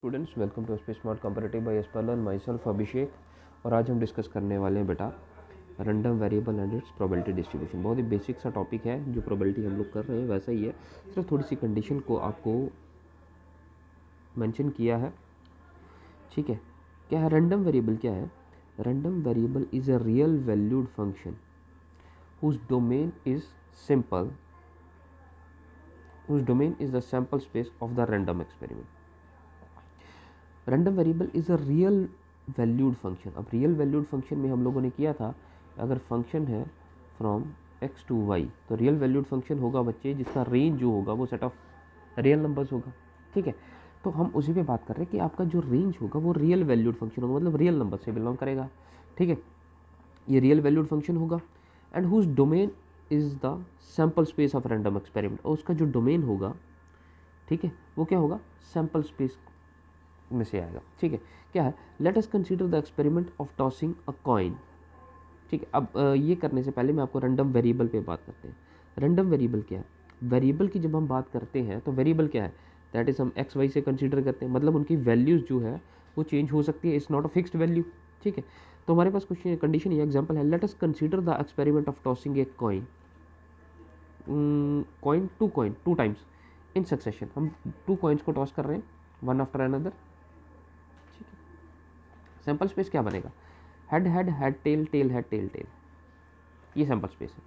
Students, welcome to space smart competitive by एस्पर्लन myself Abhishek. और आज हम डिस्कस करने वाले हैं बेटा random variable and its probability distribution. बहुत ही बेसिक सा टॉपिक है, जो प्रोबेबिलिटी हम लोग कर रहे हैं वैसा ही है, सिर्फ थोड़ी सी कंडीशन को आपको मेंशन किया है। ठीक है, क्या है रैंडम वेरिएबल? क्या है random variable? Is a real valued function whose domain is simple, whose domain is the sample space of the random experiment. Random variable is a real valued function. अब real valued function में हम लोगों ने किया था, अगर function है from x to y, तो रियल वैल्यूड फंक्शन होगा बच्चे जिसका रेंज जो होगा वो सेट ऑफ रियल नंबर्स होगा। ठीक है, तो हम उसी पे बात कर रहे हैं कि आपका जो रेंज होगा वो रियल वैल्यूड फंक्शन होगा, मतलब रियल नंबर से बिलोंग करेगा। ठीक है, ये रियल वैल्यूड फंक्शन होगा and whose domain is the sample space of random experiment. और उसका जो डोमेन होगा, ठीक है, वो क्या होगा? सैम्पल स्पेस में से आएगा। ठीक है, क्या है? Let us consider the experiment of tossing a coin. ठीक है, अब ये करने से पहले मैं आपको रैंडम वेरिएबल पे बात करते हैं। रैंडम वेरिएबल क्या है? वेरिएबल की जब हम बात करते हैं तो वेरिएबल क्या है? दैट इज हम एक्स वाई से कंसीडर करते हैं, मतलब उनकी वैल्यूज जो है वो चेंज हो सकती है, it's not a fixed value. ठीक है, तो हमारे पास क्वेश्चन कंडीशन ये एग्जांपल है, let us consider the experiment of tossing a coin, coin two times in succession. हम टू कॉइन्स को टॉस कर रहे हैं one after another. Sample space क्या बनेगा? Head head head tail tail head tail tail, ये sample space है।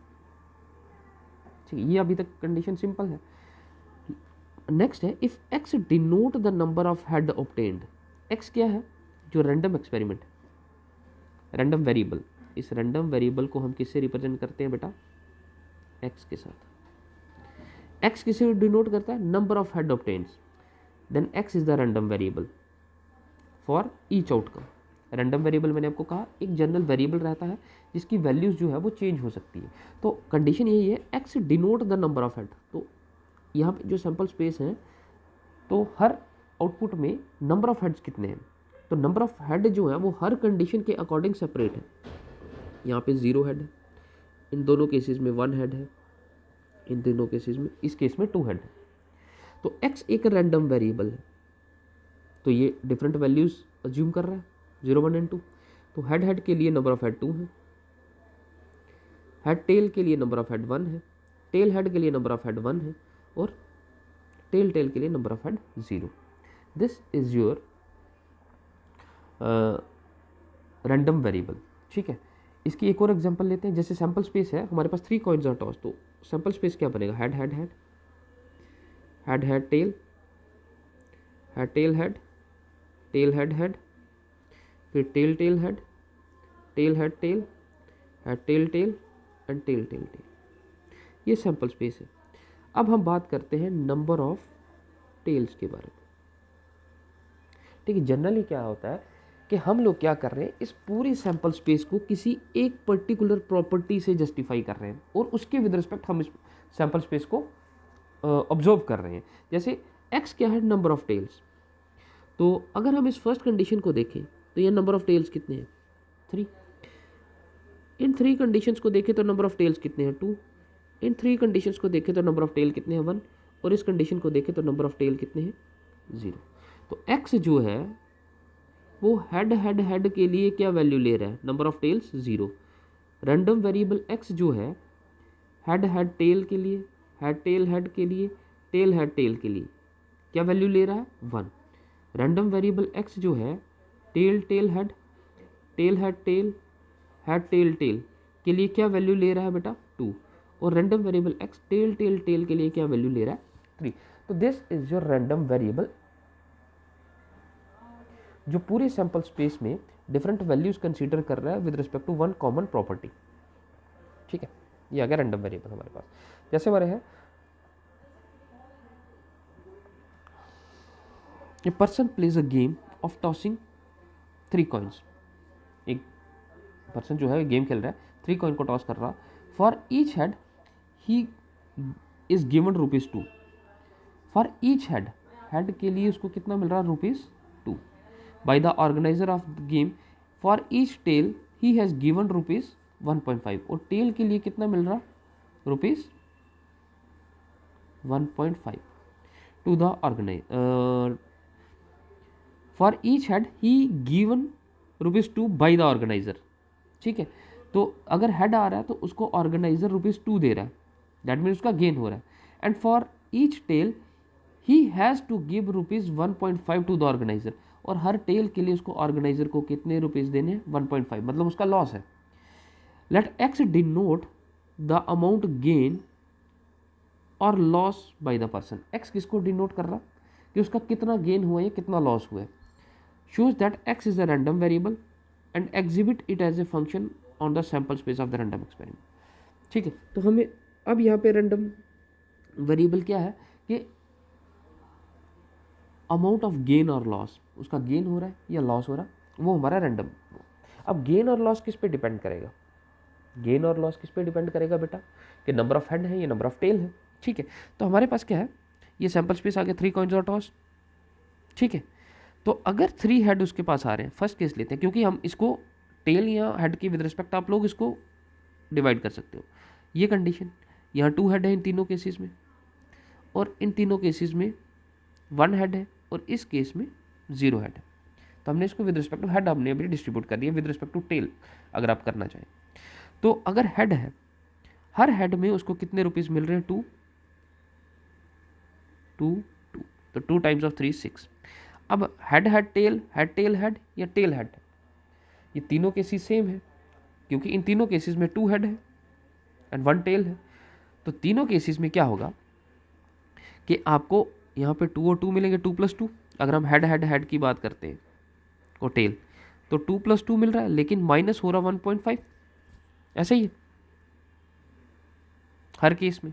ठीक है, ये अभी तक कंडीशन सिंपल है। नेक्स्ट है, if x denote the number of head obtained. X क्या है? जो रैंडम एक्सपेरिमेंट है, रैंडम वेरिएबल। इस रैंडम वेरिएबल को हम किससे रिप्रेजेंट करते हैं बेटा? एक्स के साथ। एक्स किसे डिनोट करता है? Number of head obtained. Then X is the random variable for each outcome. Random variable मैंने आपको कहा एक जनरल वेरिएबल रहता है जिसकी वैल्यूज जो है वो चेंज हो सकती है। तो कंडीशन यही है, x denote the number of head. तो यहाँ पे जो सैंपल स्पेस है, तो हर आउटपुट में नंबर ऑफ हेड्स कितने हैं, तो नंबर ऑफ हेड जो है वो हर कंडीशन के अकॉर्डिंग सेपरेट है। यहाँ पे 0 हेड है, इन दोनों केसेस में 1 हेड है, इन दोनों केसेस में, इस केस में 2 हेड है। तो एक्स एक रैंडम वेरिएबल है, तो ये डिफरेंट वैल्यूज अज्यूम कर रहा है 0 1 एंड 2। तो हेड हेड के लिए नंबर ऑफ हेड 2 है, हेड टेल के लिए नंबर ऑफ हेड 1 है, टेल हेड के लिए नंबर ऑफ हेड 1 है, और टेल टेल के लिए number of head 0। This is your random variable. ठीक है, इसकी एक और एग्जांपल लेते हैं। जैसे सैंपल स्पेस है हमारे पास 3 कॉइन्स आर टॉस, तो सैंपल स्पेस क्या बनेगा? Head head head, head head tail, head tail head, tail head head, फिर tail tail head, tail head tail, head tail tail and tail tail tail. ये sample space है। अब हम बात करते हैं नंबर ऑफ टेल्स के बारे में। ठीक है, जनरली क्या होता है कि हम लोग क्या कर रहे हैं, इस पूरी सैंपल स्पेस को किसी एक पर्टिकुलर प्रॉपर्टी से जस्टिफाई कर रहे हैं और उसके विद रिस्पेक्ट हम इस सैंपल स्पेस को ऑब्जर्व कर रहे हैं। जैसे एक्स क्या है? Number of tails. तो अगर हम इस फर्स्ट कंडीशन को देखें तो ये नंबर ऑफ टेल्स कितने हैं? 3। इन 3 कंडीशंस को देखें तो नंबर ऑफ टेल्स कितने हैं? 2। इन 3 कंडीशंस को देखें तो नंबर ऑफ टेल कितने हैं? 1। और इस कंडीशन को देखें तो नंबर ऑफ टेल कितने हैं? 0। तो x जो है वो हेड हेड हेड के लिए क्या वैल्यू ले रहा है? Number of tails 0। Random variable x जो है हेड हेड टेल के लिए, हेड टेल हेड के लिए, टेल हेड टेल के लिए क्या वैल्यू ले रहा है? 1। रैंडम वेरिएबल x जो है tail tail head, tail head tail, head tail tail के लिए क्या वैल्यू ले रहा है बेटा? 2। और random variable x tail tail tail के लिए क्या वैल्यू ले रहा है? 3। तो this is your random variable, जो पूरे सैंपल स्पेस में डिफरेंट वैल्यूज कंसीडर कर रहा है with respect to one common property. ठीक है, ये आ गया रैंडम वेरिएबल हमारे पास। जैसे हमारे हैं, a person plays a game of tossing 3 coins. एक पर्सन जो है गेम खेल रहा है, 3 कॉइन को टॉस कर रहा। For each head he is given ₹2। For each head, head के लिए उसको कितना मिल रहा है? ₹2 by the organiser of the game. For each tail he has given ₹1.5। और टेल के लिए कितना मिल रहा? ₹1.5 to the organise for each head he given ₹2 by the organiser, ठीक है। तो अगर हेड आ रहा है तो उसको ऑर्गेनाइजर ₹2 दे रहा है, दैट मीन उसका गेन हो रहा है। And for each tail he has to give ₹1.5 to the organiser, और हर टेल के लिए उसको ऑर्गेनाइजर को कितने रुपीज़ देने हैं? 1.5, मतलब उसका लॉस है। Let x denote the amount gain और loss by the person. X किसको डिनोट कर रहा कि उसका कितना गेन हुआ है, कितना लॉस हुआ है। Shows that x is a random variable and exhibit it as a function on the sample space of the random experiment, ठीक है। तो हमें अब यहाँ पे रैंडम वेरिएबल क्या है कि अमाउंट ऑफ गेन और लॉस, उसका गेन हो रहा है या लॉस हो रहा है, वो हमारा रैंडम। अब गेन और लॉस किस पे डिपेंड करेगा? गेन और लॉस किस पे डिपेंड करेगा बेटा? कि नंबर ऑफ हेड है या नंबर ऑफ टेल है, ठीक है। तो हमारे पास क्या है, ये सैम्पल स्पेस आ गया 3 कॉइन्स और टॉस, ठीक है। तो अगर 3 हेड उसके पास आ रहे हैं, फर्स्ट केस लेते हैं, क्योंकि हम इसको टेल या हेड की विद रिस्पेक्ट आप लोग इसको डिवाइड कर सकते हो। ये कंडीशन, यहाँ 2 हेड है इन तीनों केसेस में, और इन तीनों केसेस में 1 हेड है, और इस केस में 0 हेड है। तो हमने इसको विद रिस्पेक्ट टू हेड हमने अभी डिस्ट्रीब्यूट कर दिया, विद रिस्पेक्ट टू टेल अगर आप करना चाहें। तो अगर हेड है, हर हेड में उसको कितने रुपीज़ मिल रहे हैं? 2 2 2, तो 2 टाइम्स ऑफ 3 6। अब हेड हेड टेल हेड या टेल हेड, ये तीनों केसेस सेम है, क्योंकि इन तीनों केसेस में 2 हेड है एंड 1 टेल है। तो तीनों केसेस में क्या होगा कि आपको यहाँ पे 2 और 2 मिलेंगे, 2 + 2। अगर हम हेड की बात करते हैं और टेल, तो 2 + 2 मिल रहा है, लेकिन माइनस हो रहा 1.5, ऐसा ही है हर केस में।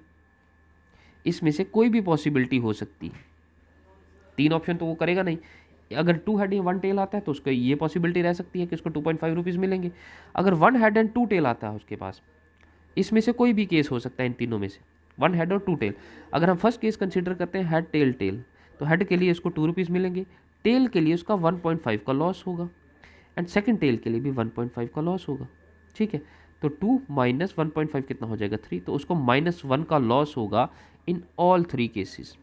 इसमें से कोई भी पॉसिबिलिटी हो सकती है, 3 ऑप्शन तो वो करेगा नहीं। अगर 2 हेड या 1 टेल आता है तो उसको ये पॉसिबिलिटी रह सकती है कि उसको 2.5 रुपीज़ मिलेंगे। अगर 1 हेड एंड 2 टेल आता है उसके पास, इसमें से कोई भी केस हो सकता है इन तीनों में से, 1 हेड और 2 टेल। अगर हम फर्स्ट केस कंसिडर करते हैं हेड टेल टेल, तो हेड के लिए उसको 2 रुपीज़ मिलेंगे, टेल के लिए उसका 1.5 का लॉस होगा, एंड सेकंड टेल के लिए भी 1.5 का लॉस होगा, ठीक है। तो 2 माइनस 1.5 कितना हो जाएगा? 3। तो उसको -1 का लॉस होगा इन ऑल 3 केसेस।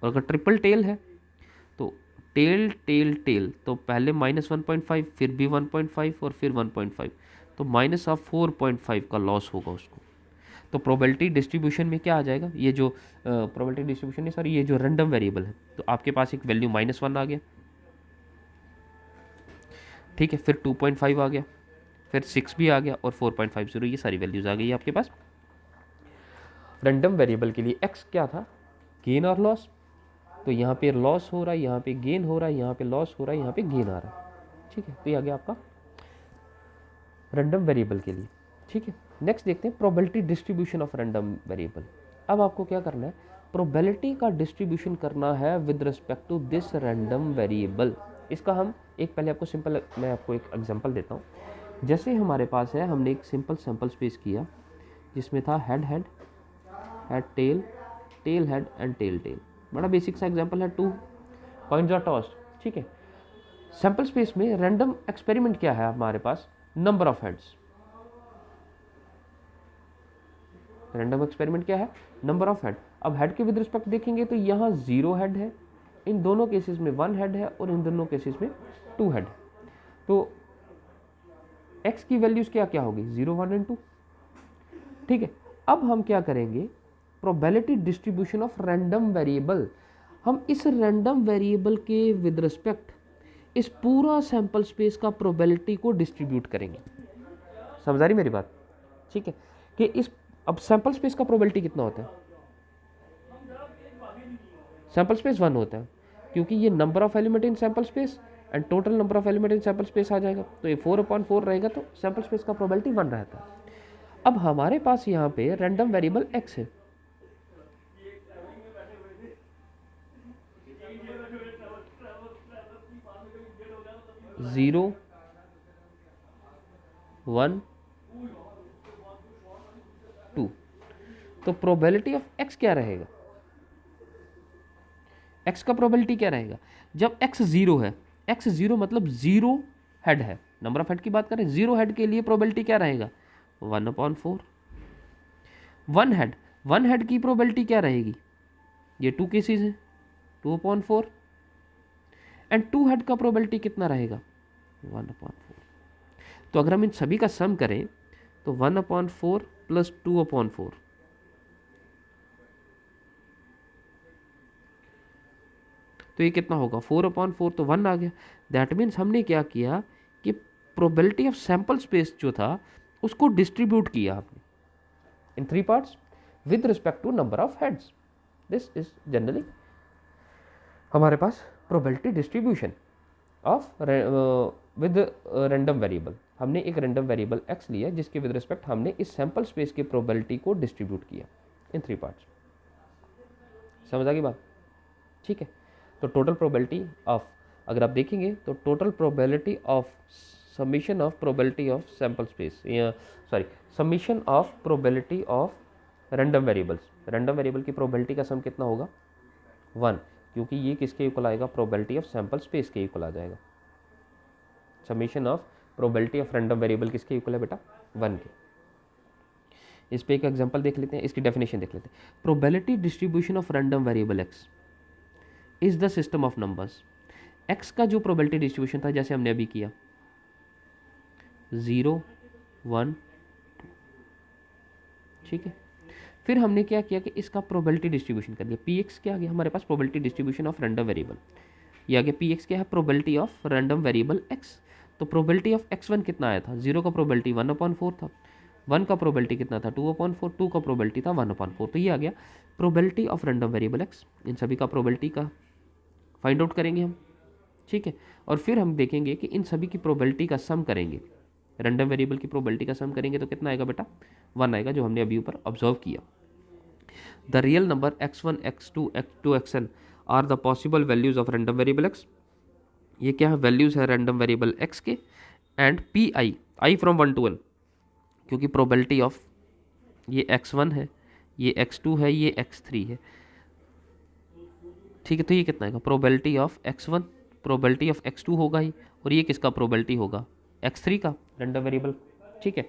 और अगर ट्रिपल टेल है तो टेल टेल टेल, तो पहले -1.5, फिर भी 1.5 और फिर 1.5, तो -4.5 का लॉस होगा उसको। तो प्रोबेबिलिटी डिस्ट्रीब्यूशन में क्या आ जाएगा? ये जो प्रोबेबिलिटी डिस्ट्रीब्यूशन नहीं सॉरी, ये जो रैंडम वेरिएबल है, तो आपके पास एक वैल्यू -1 आ गया, ठीक है, फिर 2.5 आ गया, फिर 6 भी आ गया, और 4.50, ये सारी वैल्यूज़ आ गई आपके पास। रैंडम वेरिएबल के लिए एक्स क्या था? गेन और लॉस। तो यहाँ पे लॉस हो रहा है, यहाँ पे गेन हो रहा है, यहाँ पे लॉस हो रहा है, यहाँ पे गेन आ रहा है, ठीक है। तो ये आ गया आपका रैंडम वेरिएबल के लिए, ठीक है। नेक्स्ट देखते हैं probability distribution of random variable. अब आपको क्या करना है? प्रोबेबिलिटी का डिस्ट्रीब्यूशन करना है with respect to this random variable. इसका हम एक पहले आपको सिंपल, मैं आपको एक एग्जांपल देता हूँ। जैसे हमारे पास है, हमने एक सिंपल सैंपल स्पेस किया जिसमें था head head head tail tail head and tail tail. बड़ा बेसिक सा एग्जांपल है, 2 कॉइन्स आर टॉस्ड, ठीक है। सैंपल स्पेस में रैंडम एक्सपेरिमेंट क्या है हमारे पास? Number of heads. Random experiment क्या है? Number of head. अब हेड के विद रिस्पेक्ट देखेंगे तो यहाँ 0 हेड है, इन दोनों केसेस में 1 हेड है, और इन दोनों केसेस में 2 हेड। तो x की वैल्यूज क्या क्या होगी? 0 1 एंड 2, ठीक है। अब हम क्या करेंगे? Probability distribution of random variable. हम इस रैंडम वेरिएबल के विद रिस्पेक्ट इस पूरा सैंपल स्पेस का प्रोबेबिलिटी को डिस्ट्रीब्यूट करेंगे। समझ आ रही मेरी बात? ठीक है, कि इस अब सैंपल स्पेस का प्रोबेबिलिटी कितना होता है? सैंपल स्पेस 1 होता है, क्योंकि ये number of element in sample space and total number of element in sample space आ जाएगा। तो ये 4/4 रहेगा, तो सैंपल स्पेस का प्रोबेबिलिटी 1 रहता है। अब हमारे पास यहाँ पे रैंडम वेरिएबल x है, जीरो 1 2। तो प्रोबेबिलिटी ऑफ x क्या रहेगा? x का प्रोबेबिलिटी क्या रहेगा? जब x 0 है, x 0 मतलब 0 हेड है, नंबर ऑफ हेड की बात करें, 0 हेड के लिए प्रोबेबिलिटी क्या रहेगा? 1/4। 1 हेड की प्रोबेबिलिटी क्या रहेगी? ये 2 केसेस हैं, 2/4। एंड टू हेड का प्रोबेबिलिटी कितना रहेगा 1/4। तो अगर हम इन सभी का सम करें तो 1/4 प्लस 2/4, तो ये कितना होगा 4/4, तो 1 आ गया। दैट मीन्स हमने क्या किया कि प्रोबेबिलिटी ऑफ सैंपल स्पेस जो था उसको डिस्ट्रीब्यूट किया आपने in 3 parts with respect to number of heads. This is generally हमारे पास probability distribution of with random variable. हमने एक रैंडम वेरिएबल x लिया जिसके विद रिस्पेक्ट हमने इस सैंपल स्पेस की प्रोबेबिलिटी को डिस्ट्रीब्यूट किया इन 3 पार्ट्स। समझ आ गई बात? ठीक है। तो टोटल प्रोबेबिलिटी ऑफ, अगर आप देखेंगे तो total probability of summation of probability of sample space, sorry summation of probability of random variables, random variable की प्रोबेबिलिटी का सम कितना होगा 1, क्योंकि ये किसके इक्वल आएगा प्रोबेबिलिटी ऑफ सैंपल स्पेस के इक्वल आ जाएगा। Summation of probability of random variable किसके इक्वल है बेटा 1 के। इस पे एक एग्जांपल देख लेते हैं, इसकी डेफिनेशन देख लेते हैं। Probability distribution of random variable x is the system of numbers. x का जो प्रोबेबिलिटी डिस्ट्रीब्यूशन था जैसे हमने अभी किया 0 1 2, ठीक है। फिर हमने क्या किया कि इसका प्रोबेबिलिटी डिस्ट्रीब्यूशन कर दिया। px क्या आ गया हमारे पास probability distribution of random variable, ये आ गया px क्या है probability of random variable x। तो प्रोबेबिलिटी ऑफ x1 कितना आया था 0 का प्रोबेबिलिटी 1/4 था, 1 का प्रोबेबिलिटी कितना था 2/4, 2 का प्रोबेबिलिटी था 1/4। तो ये आ गया probability of random variable x। इन सभी का प्रोबेबिलिटी का फाइंड आउट करेंगे हम, ठीक है। और फिर हम देखेंगे कि इन सभी की प्रोबेबिलिटी का सम करेंगे, रैंडम वेरिएबल की प्रोबेबिलिटी का सम करेंगे तो कितना आएगा बेटा 1 आएगा, जो हमने अभी ऊपर ऑब्जर्व किया। The real number x1 x2 x2 xn are the possible values of random variable x। ये क्या है वैल्यूज है रैंडम वेरिएबल x के। And P I from 1 to n, क्योंकि प्रोबेबिलिटी ऑफ ये x1 है, ये x2 है, ये x3 है, ठीक है। तो ये कितना आएगा probability of x1, probability of x2 होगा ही, और ये किसका प्रोबेबिलिटी होगा x3 का रैंडम वेरिएबल, ठीक है।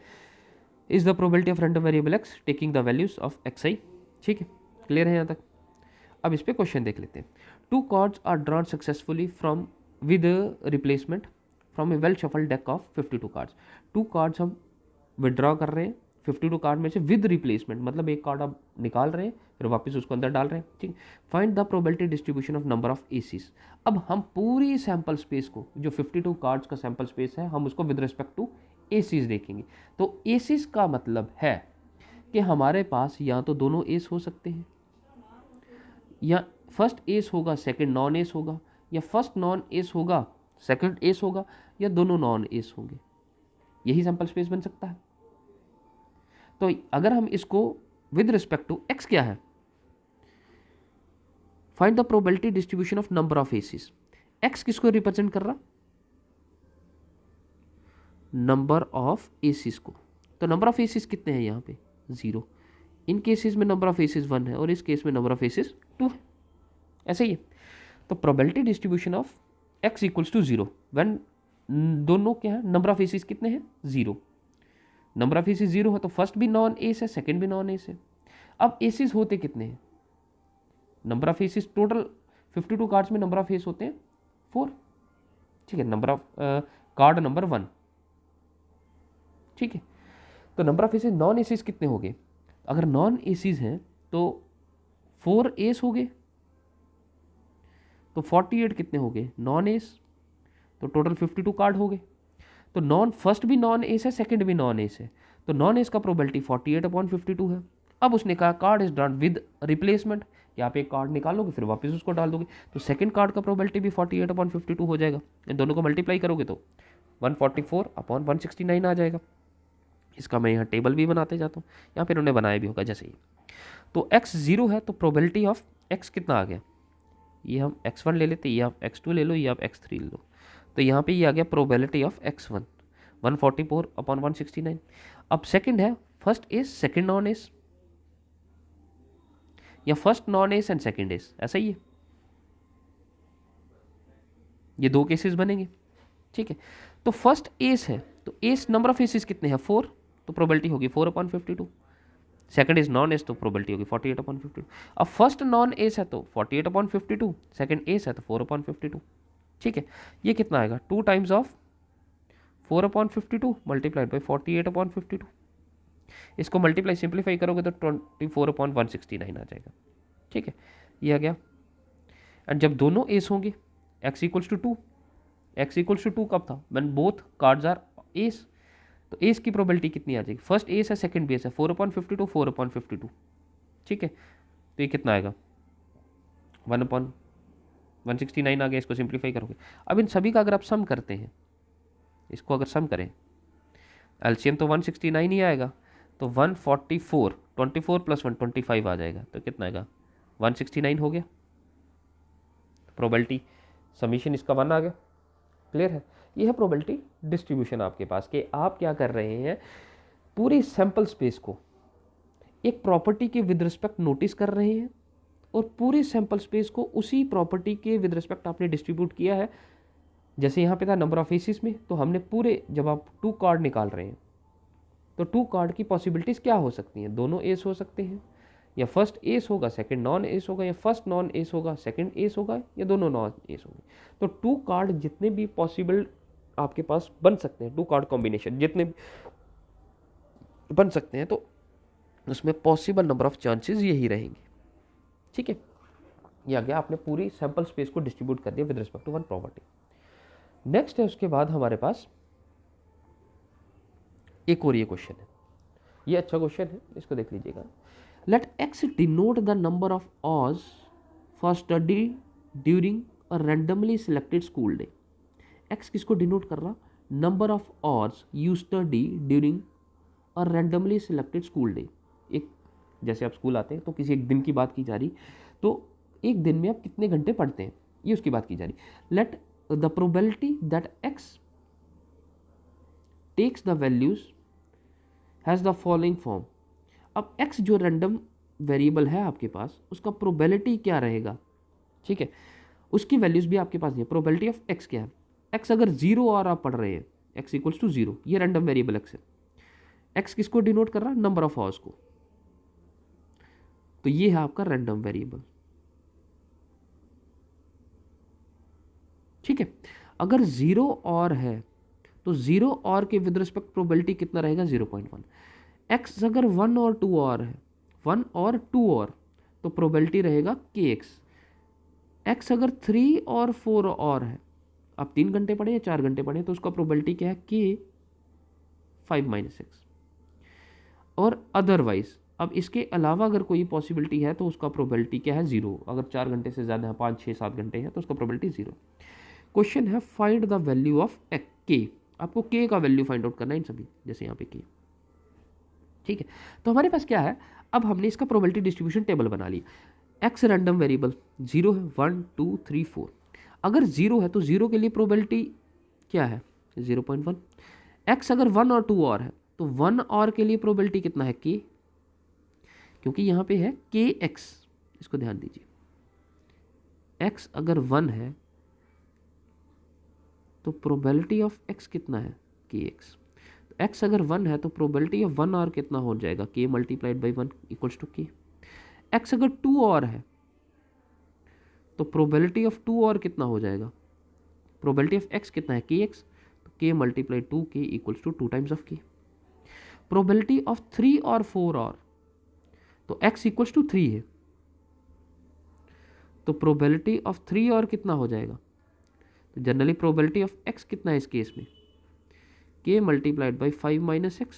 Is the probability of random variable x taking the values of xi, ठीक है। क्लियर है यहाँ तक? अब इस पे क्वेश्चन देख लेते हैं। 2 cards are drawn successfully from with replacement from a well shuffle deck of 52 cards. 2 cards हम विदड्रॉ कर रहे हैं 52 कार्ड में से विद रिप्लेसमेंट, मतलब एक कार्ड आप निकाल रहे हैं फिर वापस उसको अंदर डाल रहे हैं, ठीक। Find the probability distribution of number of ACs. अब हम पूरी सैंपल स्पेस को, जो 52 कार्ड्स का सैंपल स्पेस है, हम उसको विद रिस्पेक्ट टू एसीज देखेंगे। तो एसीज का मतलब है कि हमारे पास या तो दोनों एस हो सकते हैं, या फर्स्ट एस होगा सेकंड नॉन एस होगा, या फर्स्ट नॉन एस होगा सेकंड एस होगा, या दोनों नॉन एस होंगे। यही सैंपल स्पेस बन सकता है। तो अगर हम इसको विद रिस्पेक्ट टू एक्स क्या है, find the probability distribution of number of ACs. X किसको रिप्रेजेंट कर रहा नंबर ऑफ एसीज को। तो नंबर ऑफ एसीज कितने हैं यहाँ पे 0, इन केसेस में नंबर ऑफ एसीज 1 है और इस केस में नंबर ऑफ एसीज 2 है, ऐसे ही है। तो probability distribution of x equals to 0 when दोनों क्या है नंबर ऑफ एसीज कितने हैं 0, नंबर ऑफ एसीज 0 है तो फर्स्ट भी नॉन एस है सेकंड भी नॉन एस है। अब एसीज होते कितने हैं, number of ACs total 52 cards में नंबर ऑफ एस होते हैं 4, ठीक है। नंबर ऑफ कार्ड नंबर 1, ठीक है। तो number of ACs non ACs कितने हो गए, अगर नॉन एसीज हैं तो 4 एस हो गए, तो 48 कितने हो गए नॉन एस, तो टोटल 52 कार्ड हो गए। तो नॉन फर्स्ट भी नॉन एस है सेकंड भी नॉन एस है, तो नॉन एस का प्रोबेबिलिटी 48/52 है। अब उसने कहा card is done with replacement, यहाँ पे एक कार्ड निकालोगे फिर वापस उसको डाल दोगे, तो सेकंड कार्ड का प्रोबेबिलिटी भी 48/52 हो जाएगा। इन दोनों को मल्टीप्लाई करोगे तो 144/169 आ जाएगा। इसका मैं यहाँ टेबल भी बनाते जाता हूँ, यहाँ पे उन्होंने बनाया भी होगा जैसे ही। तो x 0 है तो प्रोबेबिलिटी ऑफ x कितना आ गया, ये हम x1 ले लेते, ये आप x2 ले लो, ये आप x3 ले लो, तो यहाँ पे ये आ गया प्रोबेबिलिटी ऑफ x1 144/169। अब सेकंड है first S second non S, या first non S and second S, ऐसा ही है, ये 2 केसेस बनेंगे, ठीक है। तो फर्स्ट एस है तो एस नंबर ऑफ एसेस कितने हैं 4, तो प्रोबेबिलिटी होगी 4/52। सेकंड इज नॉन एस तो प्रोबेबिलिटी होगी 48/52। अब फर्स्ट नॉन एस है तो 48/52, सेकंड एस है तो 4/52, ठीक है, ये कितना आएगा 2 टाइम्स ऑफ 4/52 मल्टीप्लाइड बाई 48/52। इसको मल्टीप्लाई सिंप्लीफाई करोगे तो 24/169 आ जाएगा। ठीक है, ये आ गया। एंड जब दोनों एस होंगे x equals to 2, x equals to 2 कब था, when both cards are ace. तो एस की प्रोबेबिलिटी कितनी आ जाएगी, फर्स्ट एस है सेकंड बेस है, 4/52 4/52। ठीक है, तो ये कितना आएगा 1/169 आ गया। इसको सिंप्लीफाई करोगे, अब इन सभी का अगर आप सम करते हैं, इसको अगर सम करें, एलसीएम तो 169 ही आएगा, तो 144 24 प्लस 1 25 आ जाएगा। तो कितना आएगा 169 हो गया। प्रोबेबिलिटी समीशन इसका 1 आ गया। क्लियर है, ये है प्रोबेबिलिटी डिस्ट्रीब्यूशन आपके पास, कि आप क्या कर रहे हैं, पूरे सैंपल स्पेस को एक प्रॉपर्टी के विद रिस्पेक्ट नोटिस कर रहे हैं और पूरे सैंपल स्पेस को उसी प्रॉपर्टी के विद रिस्पेक्ट आपने डिस्ट्रीब्यूट किया है। जैसे यहाँ पे था नंबर ऑफ एसिस में, तो हमने पूरे, जब आप 2 कार्ड निकाल रहे हैं तो 2 कार्ड की पॉसिबिलिटीज़ क्या हो सकती हैं, दोनों एस हो सकते हैं, या फर्स्ट एस होगा सेकंड नॉन एस होगा, या फर्स्ट नॉन एस होगा सेकंड एस होगा, या दोनों नॉन एस होंगे। तो 2 कार्ड जितने भी पॉसिबल आपके पास बन सकते हैं, 2 कार्ड कॉम्बिनेशन जितने बन सकते हैं, तो उसमें पॉसिबल नंबर ऑफ चांसेस यही रहेंगे। ठीक है, ये आ गया, आपने पूरी सैंपल स्पेस को डिस्ट्रीब्यूट कर दिया with respect to one property. Next है उसके बाद हमारे पास एक और ये क्वेश्चन है, ये अच्छा क्वेश्चन है, इसको देख लीजिएगा। Let x denote the number of hours for study during a randomly selected school day. X किसको डिनोट कर रहा, number of hours you study during a randomly selected school day. एक, जैसे आप स्कूल आते हैं तो किसी एक दिन की बात की जा रही, तो एक दिन में आप कितने घंटे पढ़ते हैं, ये उसकी बात की जा रही। Let the probability that x takes the values has the following form. अब x जो रैंडम वेरिएबल है आपके पास, उसका प्रोबेबिलिटी क्या रहेगा। ठीक है, उसकी वैल्यूज भी आपके पास नहीं है। प्रोबेबिलिटी ऑफ x क्या है, x अगर 0 और आप पढ़ रहे हैं, x इक्वल्स टू 0, ये रैंडम वेरिएबल x है। x किसको डिनोट कर रहा है, नंबर ऑफ आवर्स को, तो ये है आपका रैंडम वेरिएबल। ठीक है, अगर 0 और है तो 0 और के विद रिस्पेक्ट प्रोबेबिलिटी कितना रहेगा 0.1। x अगर 1 और 2 और है, 1 और 2 और, तो प्रोबेबिलिटी रहेगा kx। x अगर 3 और 4 और है, आप 3 घंटे पढ़े या 4 घंटे पढ़े, तो उसका प्रोबेबिलिटी क्या है k 5-6। और अदरवाइज, अब इसके अलावा अगर कोई पॉसिबिलिटी है तो उसका प्रोबेबिलिटी क्या है 0। अगर 4 घंटे से ज़्यादा है, 5, 6, 7 घंटे हैं, तो उसका प्रोबेबिलिटी 0। क्वेश्चन है find the value of k। आपको k का वैल्यू फाइंड आउट करना है इन सभी, जैसे यहाँ पे k। ठीक है, तो हमारे पास क्या है, अब हमने इसका प्रोबेबिलिटी डिस्ट्रीब्यूशन टेबल बना लिया। x रैंडम वेरिएबल 0 है, 1 2 3 4। अगर 0 है तो 0 के लिए प्रोबेबिलिटी क्या है 0.1। x अगर 1 और 2 और है, तो 1 और के लिए प्रोबेबिलिटी कितना है k, क्योंकि यहाँ पे है kx। इसको ध्यान दीजिए, x अगर 1 है तो प्रोबेबिलिटी ऑफ x कितना है kx। तो x अगर 1 है तो प्रोबेबिलिटी ऑफ 1 और कितना हो जाएगा k multiplied by 1 equals to k। x अगर 2 और है तो प्रोबेबिलिटी ऑफ 2 और कितना हो जाएगा, प्रोबेबिलिटी ऑफ x कितना है kx, तो k multiplied 2k equals to 2 times of k। Probability of 3 और 4 और, तो x इक्वल्स टू 3 है, तो प्रोबेबिलिटी ऑफ 3 और कितना हो जाएगा, तो जनरली प्रोबेबिलिटी ऑफ x कितना है इस केस में k मल्टीप्लाइड बाई 5-x।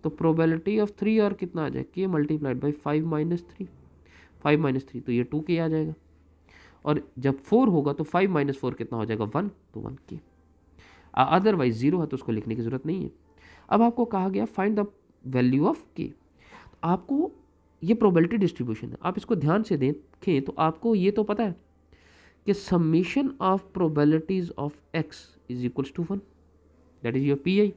तो प्रोबेबिलिटी ऑफ 3 और कितना आ जाए k मल्टीप्लाइड बाई 5-3, 5-3 तो ये 2k आ जाएगा। और जब 4 होगा तो 5-4 कितना हो जाएगा 1, तो 1k। अदरवाइज 0 है तो उसको लिखने की जरूरत नहीं है। अब आपको कहा गया find the value of k। आपको ये प्रोबेबिलिटी डिस्ट्रीब्यूशन है, आप इसको ध्यान से देखें तो आपको ये तो पता है कि summation of probabilities of x is equals to 1, that is your P.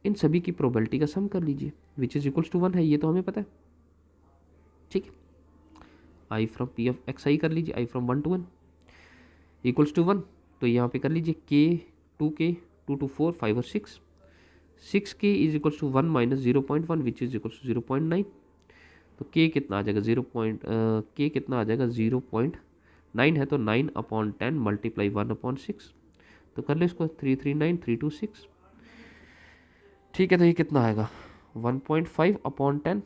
इन सभी की प्रोबेबिलिटी का सम कर लीजिए, विच इज इक्वल्स टू 1 है, ये तो हमें पता है। ठीक है, आई फ्रॉम पी ऑफ एक्स आई कर लीजिए, आई फ्रॉम 1 to 1 इक्वल्स टू 1, तो यहाँ पे कर लीजिए k 2k 2 to 4 5 और 6 k is equals to 1 minus 0.1 which is equals to 0.9। तो के कितना आ जाएगा के कितना आ जाएगा 0.9 है तो 9/10 मल्टीप्लाई 1/6, तो कर लो इसको 339,326। ठीक है, तो ये कितना आएगा 1.5/10,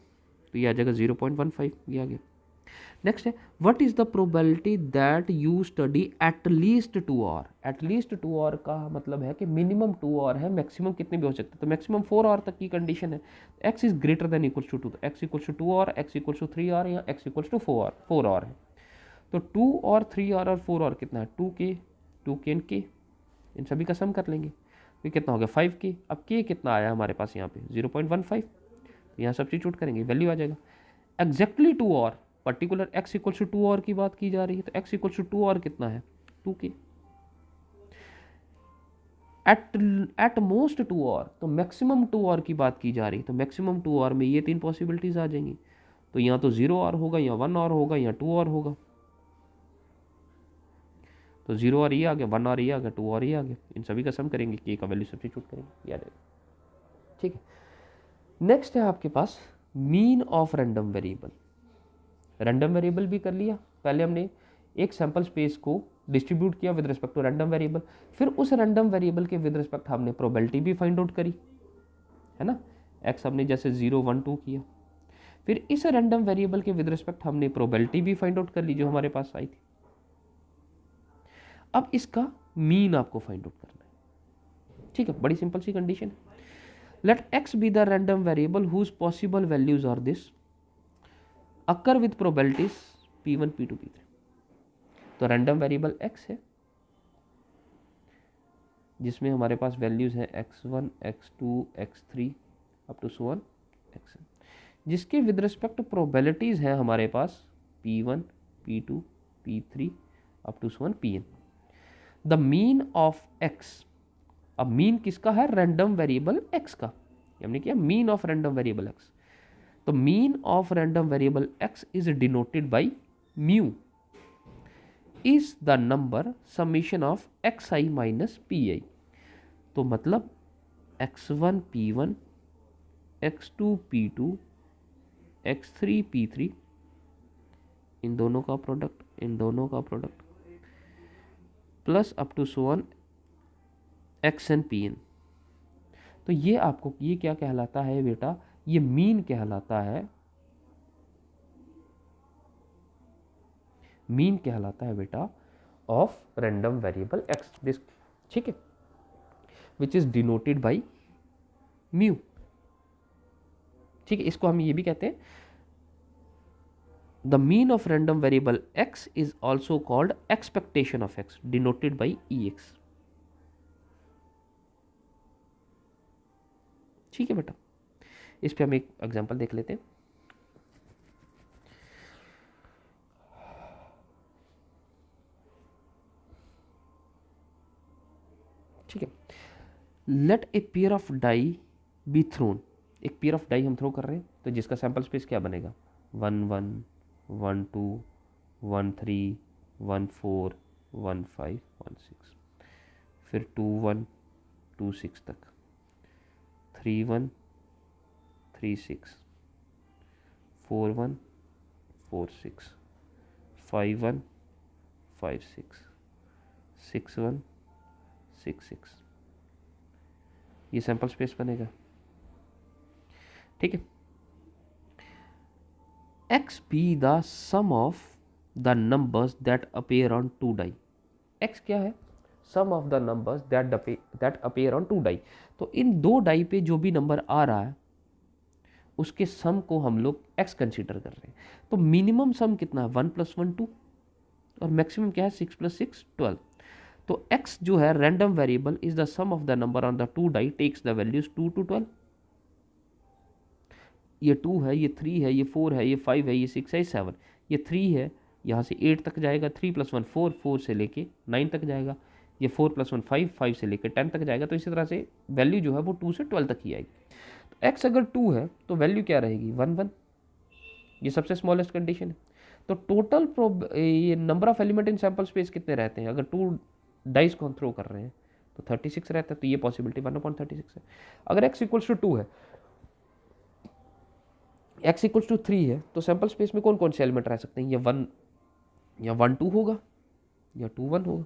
तो ये आ जाएगा 0.15, ये आ गया। नेक्स्ट है what is the probability that you study at least 2 hour. At least 2 hour का मतलब है कि मिनिमम 2 आवर है, मैक्सिमम कितने भी हो सकते हैं, तो मैक्सिमम 4 आवर तक की कंडीशन है। X is greater than equals to 2, तो x equals to 2 hour, x equals to 3 hour या एक्स इक्वल्स टू 4 आवर है। तो 2 और 3 आवर और 4 आवर कितना है 2k एंड k, इन सभी का सम कर लेंगे, तो कितना हो गया 5k। अब k कितना आया हमारे पास यहाँ पे 0.15, तो यहाँ सब्स्टिट्यूट करेंगे वैल्यू आ जाएगा exactly 2 hour, particular x equals to 2 hour की बात की जा रही है, तो x इक्वल्स टू 2 आवर कितना है 2k। एट मोस्ट 2 आवर, तो मैक्सिमम 2 आवर की बात की जा रही है, तो मैक्सिमम 2 आवर में ये 3 पॉसिबिलिटीज आ जाएंगी, तो यहाँ तो 0 आवर होगा, या 1 आवर होगा, या 2 आवर होगा, तो 0 आवर ये आ गया, 1 आवर ये आ गया, 2 आवर ये आ गया, इन सभी का सम करेंगे, k का वैल्यू सब्स्टिट्यूट करेंगे, याद है। ठीक है, नेक्स्ट है आपके पास mean of random variable. Random variable भी कर लिया, पहले हमने एक सैंपल स्पेस को डिस्ट्रीब्यूट किया with respect to random variable, फिर उस रैंडम वेरिएबल के विद रिस्पेक्ट हमने प्रोबेबिलिटी भी फाइंड आउट करी, है ना, एक्स हमने जैसे 0 1 2 किया, फिर इस रैंडम वेरिएबल के विद रिस्पेक्ट हमने प्रोबेबिलिटी भी फाइंड आउट कर ली जो हमारे पास आई थी। अब इसका मीन आपको फाइंड आउट करना है। ठीक है, बड़ी सिंपल सी कंडीशन है, let x be the random variable whose possible values are this occur with probabilities p1 p2 p3। तो रैंडम वेरिएबल x है जिसमें हमारे पास वैल्यूज है x1 x2 x3 up to so on xn, जिसके with respect probabilities है हमारे पास p1 p2 p3 up to so on pn। The mean of x, अब मीन किसका है रैंडम वेरिएबल x का, हमने किया mean of random variable x, तो mean of random variable x is denoted by mu is the number summation of xi minus pi। तो मतलब x1 p1 x2 p2 x3 p3, इन दोनों का product plus up to so on xn pn। तो ये आपको ये क्या कहलाता है बेटा, ये मीन कहलाता है, मीन कहलाता है बेटा of random variable x, this, ठीक है, which is denoted by mu. ठीक है, इसको हम ये भी कहते हैं the mean of random variable x is also called expectation of x denoted by ex। ठीक है बेटा, इस पे हम एक एग्जांपल देख लेते हैं। ठीक है, let a pair of die be thrown, एक पेयर ऑफ डाई हम थ्रो कर रहे हैं, तो जिसका सैंपल स्पेस क्या बनेगा 1 1 1 2 1 3 1 4 1 5 1 6, फिर 2 1 2 6 तक, 3 1 3 6 4 1 4 6 5 1 5 6 6 1 6 6, ये सैंपल स्पेस बनेगा। ठीक है, x be the sum of the numbers that appear on 2 die। x क्या है, sum of the numbers that appear on 2 die। तो इन 2 डाई पे जो भी नंबर आ रहा है उसके सम को हम लोग x कंसीडर कर रहे हैं। तो मिनिमम सम कितना है 1 + 1 2, और मैक्सिमम क्या है 6 + 6 12। तो x जो है random variable is the sum of the number on the 2 die takes the values 2 to 12। ये 2 है, ये 3 है, ये 4 है, ये 5 है, ये 6 है, ये 7, ये 3 है, यहाँ से 8 तक जाएगा, 3 + 1 4, 4 से लेके 9 तक जाएगा, ये 4 + 1 5, 5 से लेके 10 तक जाएगा। तो इसी तरह से वैल्यू जो है वो 2 से 12 तक ही आएगी। तो x अगर 2 है तो वैल्यू क्या रहेगी 1 1, ये सबसे स्मॉलेस्ट कंडीशन है। तो टोटल ये number of element in sample space कितने रहते हैं, अगर 2 डाइस को हम थ्रो कर रहे हैं तो 36 रहता है, तो ये पॉसिबिलिटी 1/36 है। अगर x = 2 है x इक्वल्स टू 3 है तो सैम्पल स्पेस में कौन कौन से एलिमेंट रह सकते हैं, ये 1 या 1 2 होगा या 2 1 होगा,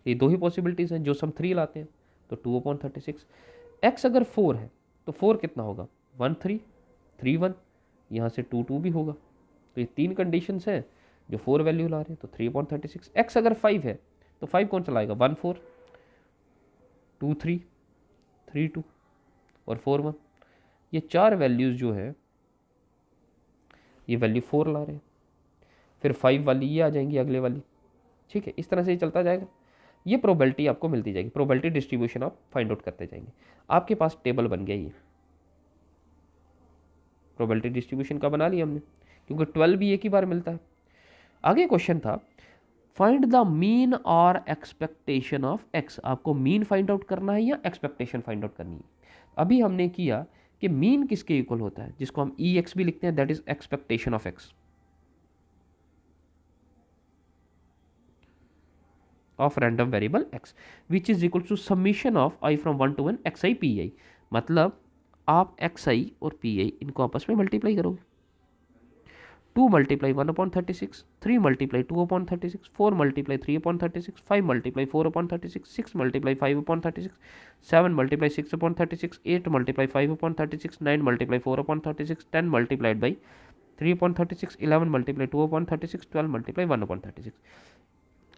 ये दो ही पॉसिबिलिटीज़ हैं। जो सम 3 लाते हैं तो 2/36। x अगर 4 है तो 4 कितना होगा, 1 3 3 1, यहाँ से 2 2 भी होगा। तो ये तीन कंडीशंस हैं जो 4 वैल्यू ला रहे हैं, तो 3/36। x अगर 5 है तो 5 कौन सा लाएगा, 1 4 2 3 3 2 और 4 1। ये चार वैल्यूज़ जो है ये वैल्यू 4 ला रहे हैं, फिर 5 वाली ये आ जाएंगी अगले वाली, ठीक है। इस तरह से ये चलता जाएगा, ये प्रोबेबिलिटी आपको मिलती जाएगी, प्रोबेबिलिटी डिस्ट्रीब्यूशन आप फाइंड आउट करते जाएंगे। आपके पास टेबल बन गया ये, प्रोबेबिलिटी डिस्ट्रीब्यूशन का बना लिया हमने, क्योंकि 12 भी एक ही बार मिलता है। आगे क्वेश्चन था फाइंड द मीन और एक्सपेक्टेशन ऑफ एक्स। आपको मीन फाइंड आउट करना है या एक्सपेक्टेशन फाइंड आउट करनी है। अभी हमने किया कि मीन किसके इक्वल होता है, जिसको हम ई एक्स भी लिखते हैं, that is expectation of x of random variable x which is equal to summation of i from 1 to 1 xi pi। मतलब आप xi और pi इनको आपस में मल्टीप्लाई करोगे, 2 multiply 1/36, 3 multiply 2/36, 4 multiply 3/36, 5 multiply 4/36, 6 multiply 5/36, 7 multiply 6/36, 8 multiply 5/36, 9 multiply 4/36, 10 multiplied by 3/36, 11 multiply 2/36, 12 multiply 1/36।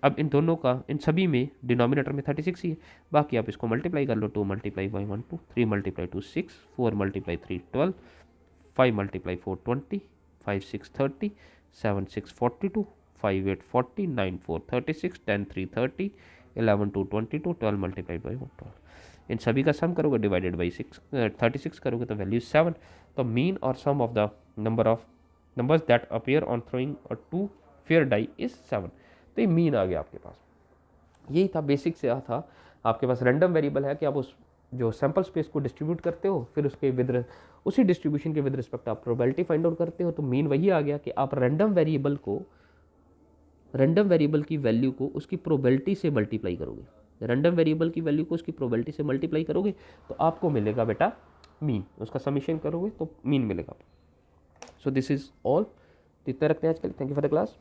अब इन दोनों का, इन सभी में डिनोमिनेटर में 36 ही है, बाकी आप इसको मल्टीप्लाई कर लो। 2 multiply by 1 2, 3 multiply 2 6, 4 multiply 3 12, 5 multiply 4 20, 5 6 30, 7 6 42, 5 8 40, 9 4 36, 10 3 30, 11 2 22, 12 multiply by 1 12। इन सभी का सम करोगे डिवाइडेड बाई 36 करोगे तो वैल्यू 7। तो मीन और sum of the number of numbers that appear on throwing a 2 fair die is 7। तो ये मीन आ गया आपके पास। यही था बेसिक से था, आपके पास रैंडम वेरिएबल है कि आप उस जो सैंपल स्पेस को डिस्ट्रीब्यूट करते हो, फिर उसके विद उसी डिस्ट्रीब्यूशन के विद रिस्पेक्ट आप प्रोबेबिलिटी फाइंड आउट करते हो। तो मीन वही आ गया कि आप रैंडम वेरिएबल की वैल्यू को उसकी प्रोबेबिलिटी से मल्टीप्लाई करोगे, रैंडम वेरिएबल की वैल्यू को उसकी प्रोबेबिलिटी से मल्टीप्लाई करोगे तो आपको मिलेगा बेटा मीन, उसका समीशन करोगे तो मीन मिलेगा। सो दिस इज ऑल, इतना रखते हैं आज के लिए। Thank you for the class.